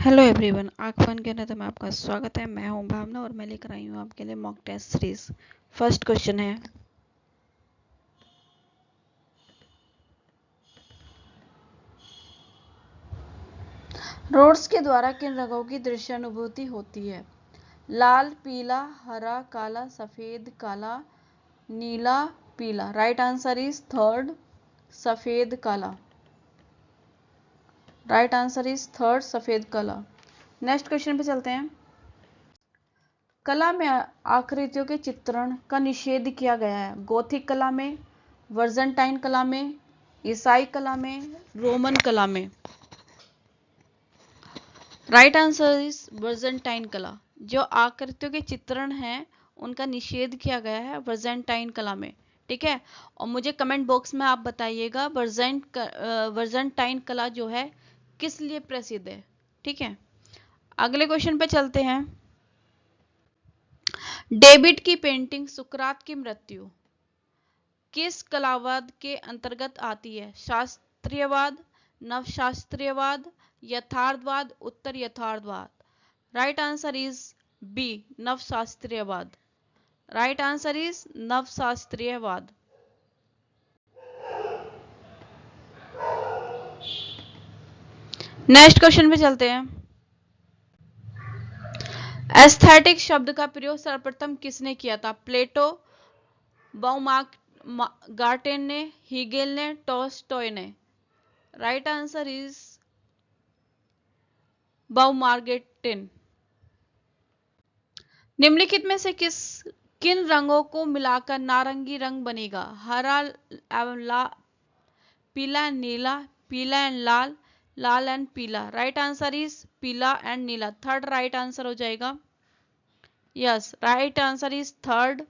Hello everyone, आंख बंद के अंदर में आपका स्वागत है। मैं हूं भावना और मैं लेकर आई हूं आपके लिए mock test series. First question है, रोड्स के द्वारा किन रंगों की दृश्यानुभूति होती है? लाल, पीला, हरा, काला, सफेद, काला, नीला, पीला। राइट आंसर इज थर्ड, सफेद काला। राइट आंसर इज थर्ड, सफेद काला। नेक्स्ट क्वेश्चन पे चलते हैं। कला में आकृतियों के चित्रण का निषेध किया गया है। गोथिक कला में, वर्जेंटाइन कला में, ईसाई कला में, रोमन कला में। राइट आंसर इज वर्जेंटाइन कला। जो आकृतियों के चित्रण हैं उनका निषेध किया गया है वर्जेंटाइन कला में। ठीक है, और मुझे कमेंट बॉक्स में आप बताइएगा वर्जेंटाइन कला जो है किस लिए प्रसिद्ध है। ठीक है, अगले क्वेश्चन पे चलते हैं। डेविड की पेंटिंग सुकरात की मृत्यु किस कलावाद के अंतर्गत आती है? शास्त्रीयवाद, नवशास्त्रीयवाद, यथार्थवाद, उत्तर यथार्थवाद। राइट आंसर इज बी, नवशास्त्रीयवाद। राइट आंसर इज नवशास्त्रीयवाद। नेक्स्ट क्वेश्चन पे चलते हैं। एस्थेटिक शब्द का प्रयोग सर्वप्रथम किसने किया था? प्लेटो, बाउमार्गेट ने, हीगेल ने, टॉलस्टॉय ने। Right answer is Baumgarten. निम्नलिखित में से किन रंगों को मिलाकर नारंगी रंग बनेगा? हरा एवं पीला, नीला, पीला एंड लाल, लाल एंड पीला। राइट आंसर इज पीला एंड नीला। थर्ड राइट आंसर हो जाएगा। Yes, right answer is third.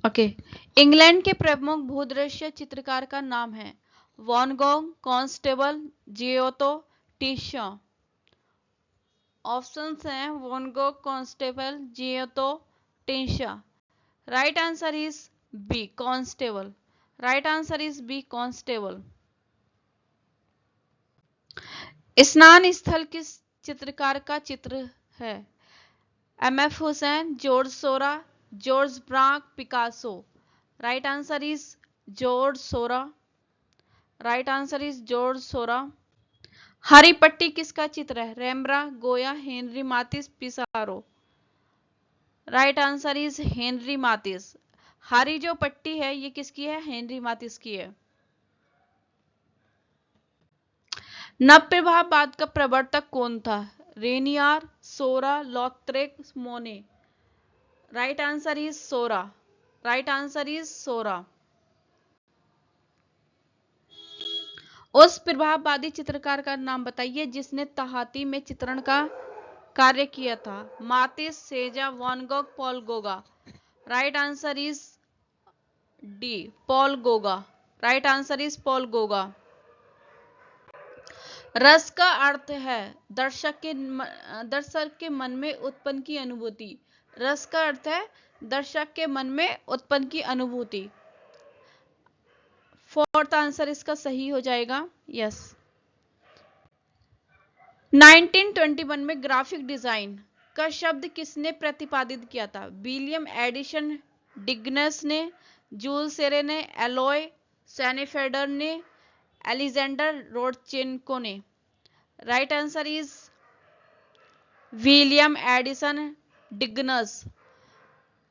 Okay, England के प्रमुख भूदृश्य चित्रकार का नाम है? Van Gogh, Constable, Giotto, Titian. Options हैं Van Gogh, Constable, Giotto, Titian. Right answer is B, Constable. Right answer is B, Constable. स्नान स्थल किस चित्रकार का चित्र है? M F Husain, Georges Seurat, Georges Braque, Picasso. Right answer is Georges Seurat. Right answer is Georges Seurat. हरी पट्टी किसका चित्र है? Rembrandt, Goya, Henri Matisse, Pissarro. Right answer is Henri Matisse. हरी जो पट्टी है ये किसकी है? हेनरी मातिस की है। नवप्रभाववाद का प्रवर्तक कौन था? Rainier, Seurat, Lautrec, Monet. Right answer is Seurat. Right answer is Seurat. उस प्रभाववादी चित्रकार का नाम बताइए जिसने तहाती में चित्रण का कार्य किया था? Matisse, Cezanne, Van Gogh, Paul Gauguin. Right answer is D, Paul Gauguin. Right answer is Paul Gauguin. रस का अर्थ है दर्शक के मन में उत्पन्न की अनुभूति। रस का अर्थ है दर्शक के मन में उत्पन्न की अनुभूति। फोर्थ आंसर इसका सही हो जाएगा। यस। 1921 में ग्राफिक डिजाइन का शब्द किसने प्रतिपादित किया था? विलियम एडिसन डिग्नस ने, जूल सेरे ने, एलोय सेनेफेडर ने, एलेक्जेंडर रोडचेनको ने। Right answer is William Addison Dignus.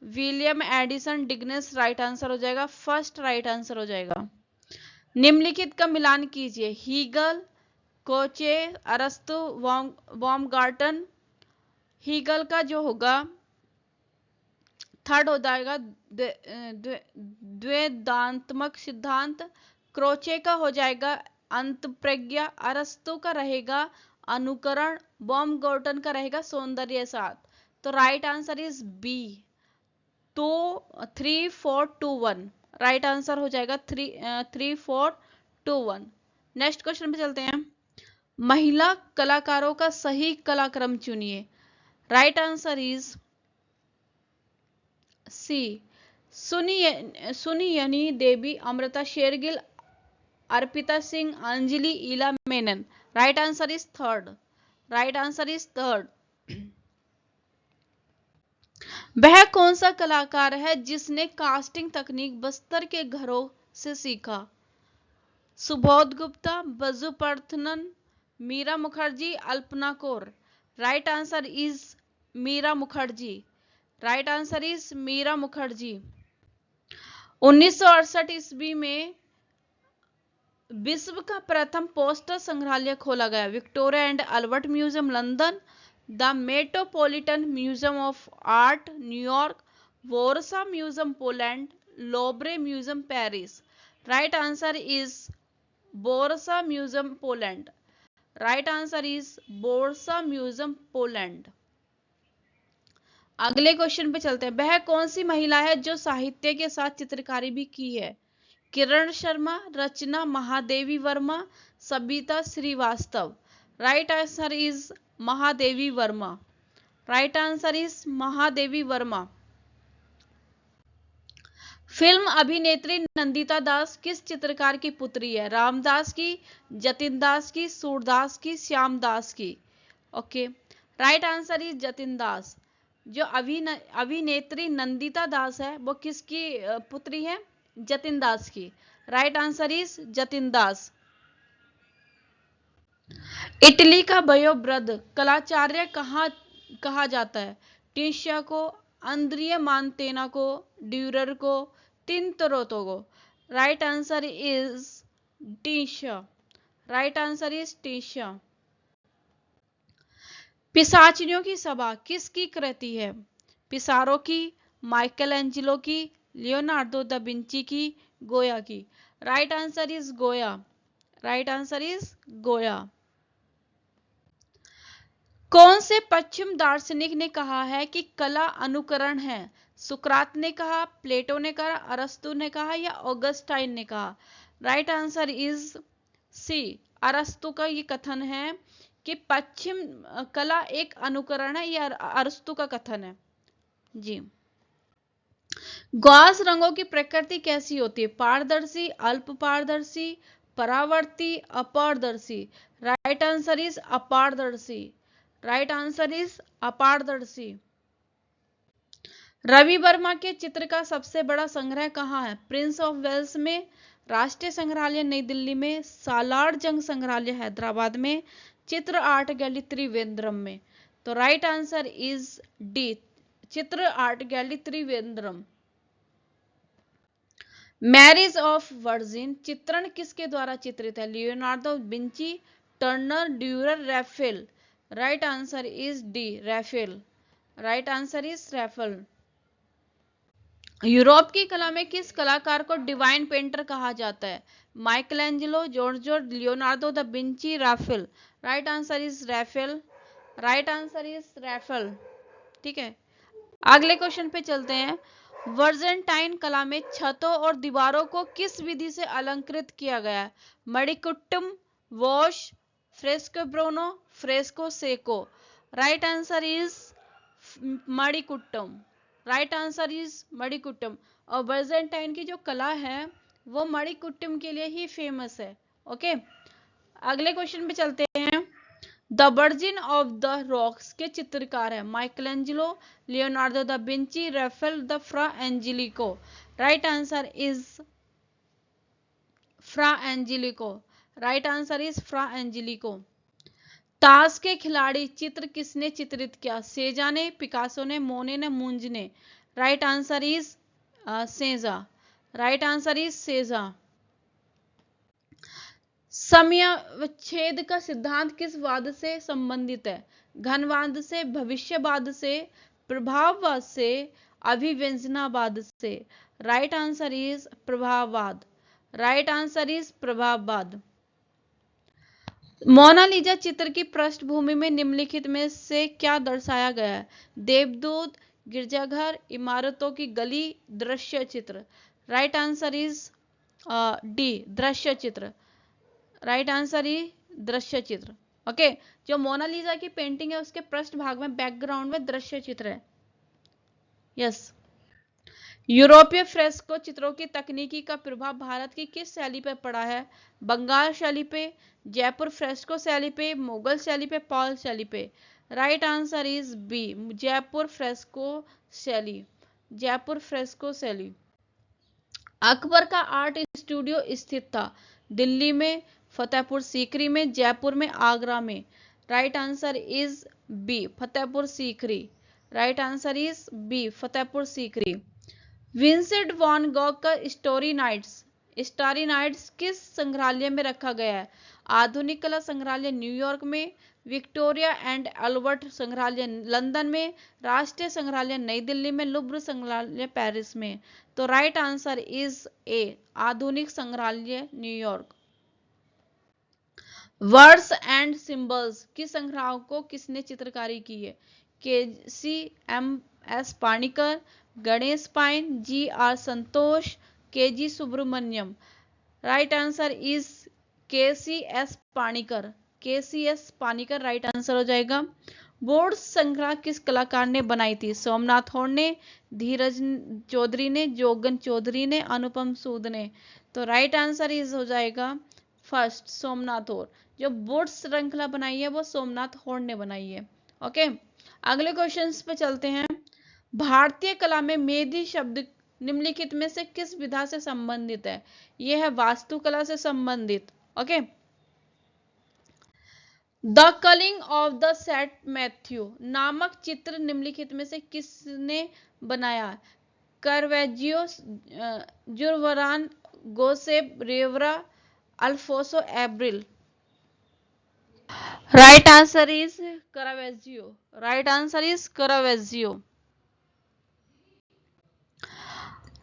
William Addison Dignus right answer हो जाएगा। फर्स्ट राइट आंसर हो जाएगा। निम्नलिखित का मिलान कीजिए। हीगल, कोचे, अरस्तु, बाउमगार्टन। हीगल का जो होगा थर्ड हो जाएगा द्वैधात्मक सिद्धांत। क्रोचे का हो जाएगा अंतःप्रज्ञा। अरस्तु का रहेगा अनुकरण। बाउमगार्टन का रहेगा सौंदर्य साथ। तो right answer is B, 3 4 2 1। Right answer हो जाएगा 3 4 2 1। नेक्स्ट क्वेश्चन पे चलते हैं। महिला कलाकारों का सही कलाक्रम चुनिए। Right answer is C Sunayani Devi, Amrita Shergil, Arpita Singh, Anjali Ela Menon. Right answer is third. Right answer is third. वह कौन सा कलाकार है जिसने कास्टिंग तकनीक बस्तर के घरों से सीखा? Subodh Gupta, Baiju Parthan, Meera Mukherjee, Alpana Kaur. Right answer is Meera Mukherjee. Right answer is Meera Mukherjee. 1968 ईस्वी में विश्व का प्रथम पोस्टर संग्रहालय खोला गया। Victoria and Albert Museum London, the Metropolitan Museum of Art New York, Warsaw Museum Poland, लोब्रे Museum Paris. Right answer is Warsaw Museum Poland. Right answer is Warsaw Museum Poland. अगले क्वेश्चन पे चलते हैं। वह कौन सी महिला है जो साहित्य के साथ चित्रकारी भी की है? Kiran Sharma, Rachna Mahadevi Verma, Sabita Srivastava. Right answer is Mahadevi Verma. Right answer is Mahadevi Verma. Film अभिनेत्री नंदिता दास किस चित्रकार की पुत्री है? रामदास की, जतिन दास की, सूरदास की, श्यामदास की। Okay, right answer is Jatin Das. जो अभिनेत्री नंदिता दास है वो किसकी पुत्री है? जतिन दास की। Right answer is Jatin Das. Italy का वयोवृद्ध कलाचार्य कहा जाता है? टिशिया को, अंद्रिया मांतेना को, ड्यूरर को, तिंतोरोतो को। Right answer is Titian. Right answer is Titian. पिशाचिनियों की सभा किसकी कृति है? पिसारो की, माइकल एंजिलो की, लियोनार्डो दा विंची की, गोया की। Right answer is Goya. Right answer is Goya. कौन से पश्चिम दार्शनिक ने कहा है कि कला अनुकरण है? सुकरात ने कहा, प्लेटो ने कहा, अरस्तु ने कहा या ऑगस्टाइन ने कहा? राइट आंसर इज सी, अरस्तु का ये कथन है कि पश्चिम कला एक अनुकरण है। यह अरस्तु का कथन है जी। गॉस रंगों की प्रकृति कैसी होती है? पारदर्शी, अल्प पारदर्शी, परावर्ती, अपारदर्शी। राइट आंसर इज अपारदर्शी। राइट आंसर इज अपारदर्शी। रवि वर्मा के चित्र का सबसे बड़ा संग्रह कहाँ है? प्रिंस ऑफ वेल्स में, राष्ट्रीय संग्रहालय नई दिल्ली में, सालार जंग संग्रहालय हैदराबाद में, चित्र आर्ट गैलरी त्रिवेंद्रम में। तो राइट आंसर इज डी, चित्र art gallery Trivandrum. Marriage of virgin चित्रण किसके द्वारा चित्रित है? Leonardo Vinci, Turner, Dürer, Raphael. Right answer is D, Raphael. Right answer is Raphael. Europe की कला में किस कलाकार को डिवाइन पेंटर कहा जाता है? Michelangelo, Giorgio, Leonardo da Vinci, Raphael. Right answer is Raphael. Right answer is Raphael. ठीक है, अगले क्वेश्चन पे चलते हैं। वर्जेंटाइन कला में छतों और दीवारों को किस विधि से अलंकृत किया गया है? Manikuttam, wash, fresco buono, fresco secco. Right answer is Manikuttam. Right answer is Manikuttam. और वर्जेंटाइन की जो कला है वो मणिकुट्टम के लिए ही फेमस है। ओके, अगले क्वेश्चन पे चलते हैं। The Virgin of the Rocks के चित्रकार है? Michelangelo, Leonardo da Vinci, Raphael the Fra Angelico. Right answer is Fra Angelico. Right answer is Fra Angelico. ताश के खिलाड़ी चित्र किसने चित्रित किया? सेजा ने, पिकासो ने, मोने ने, मूंज ने। Right answer is Cezanne. Right answer is Cezanne. समयावच्छेद का सिद्धांत किस वाद से संबंधित है? घनवाद से, भविष्यवाद से, प्रभाववाद से, अभिव्यंजनावाद से। राइट आंसर इज प्रभाववाद। राइट आंसर इज प्रभाववाद। मोनालिसा चित्र की पृष्ठभूमि में निम्नलिखित में से क्या दर्शाया गया है? देवदूत, गिरजाघर, इमारतों की गली, दृश्य चित्र। राइट आंसर इज डी, दृश्य चित्र। राइट आंसर इज दृश्य चित्र। ओके, जो मोनालिसा की पेंटिंग है उसके पृष्ठ भाग में बैकग्राउंड में दृश्य चित्र है। यस। यूरोपीय फ्रेस्को चित्रों की तकनीकी का प्रभाव भारत की किस शैली पर पड़ा है? बंगाल शैली पे, जयपुर फ्रेस्को शैली पे, मुगल शैली पे, पॉल शैली पे। Right answer is B, Jaipur fresco शैली। जयपुर फ्रेस्को शैली। अकबर का आर्ट स्टूडियो स्थित था दिल्ली में, फतेहपुर सीकरी में, जयपुर में, आगरा में। Right answer is B, Fatehpur Sikri. Right answer is B, Fatehpur Sikri. Vincent van Gogh का स्टारी नाइट्स किस संग्रहालय में रखा गया है? आधुनिक कला संग्रहालय न्यूयॉर्क में, विक्टोरिया एंड अल्बर्ट संग्रहालय लंदन में, राष्ट्रीय संग्रहालय नई दिल्ली में, लुब्र संग्रहालय पेरिस में। तो राइट आंसर इज ए, आधुनिक संग्रहालय न्यूयॉर्क। वर्ड्स एंड सिंबल्स की संग्रह को किसने चित्रकारी की है? K C M S Panikkar, Ganesh Pyne, G R Santosh, K G Subramanyan. Right answer is K C S Panikkar. K C S Panikkar right answer हो जाएगा। बोर्ड संग्रह किस कलाकार ने बनाई थी? सोमनाथ होर ने, धीरज चौधरी ने, जोगन चौधरी ने, अनुपम सूद ने। तो राइट आंसर इज हो जाएगा फर्स्ट, सोमनाथ होर। जो बोर्ड श्रृंखला बनाई है वो सोमनाथ होर ने बनाई है। ओके, अगले क्वेश्चंस पे चलते हैं। भारतीय कला में मेहंदी शब्द निम्नलिखित में से किस विधा से संबंधित है? यह है वास्तुकला से संबंधित। Okay, the Kalinga of the Saint Matthew नामक चित्र निम्नलिखित में से किसने बनाया? करवेजियो, जुरवरान, गोसेप, रेवरा, अल्फोसो Abril. Right answer is करावेजियो। Right answer is करावेजियो।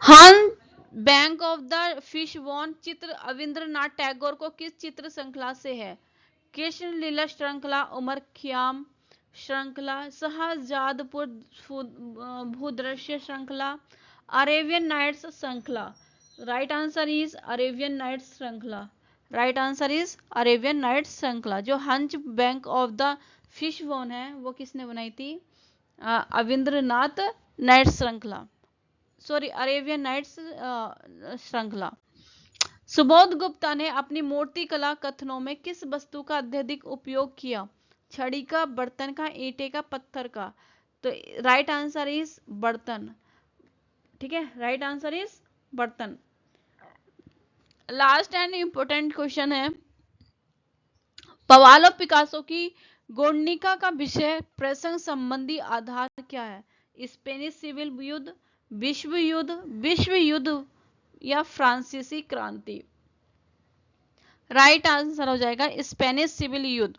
हन bank of the fish von चित्र रविंद्रनाथ टैगोर को किस चित्र श्रृंखला से है? कृष्ण लीला श्रृंखला, उमर खियाम श्रृंखला, शाहजादपुर भूदृश्य श्रृंखला, अरेबियन नाइट्स श्रृंखला। Right answer is Arabian Nights श्रृंखला। Right answer is Arabian Nights श्रृंखला। जो हंच बैंक ऑफ द फिश वॉन है वो किसने बनाई थी? रविंद्रनाथ नाइट्स श्रृंखला, सॉरी अरेबियन नाइट्स श्रृंखला। सुबोध गुप्ता ने अपनी मूर्तिकला कथनों में किस वस्तु का अत्यधिक उपयोग किया? छड़ी का, बर्तन का, ईंटे का, पत्थर का। तो राइट आंसर इज बर्तन। ठीक है, राइट आंसर इज बर्तन। लास्ट एंड इंपोर्टेंट क्वेश्चन है, पाब्लो पिकासो की गुर्निका का विषय प्रसंग संबंधी आधार क्या है? स्पेनिश सिविल युद्ध, विश्व युद्ध या फ्रांसीसी क्रांति। राइट आंसर हो जाएगा स्पेनिश सिविल युद्ध।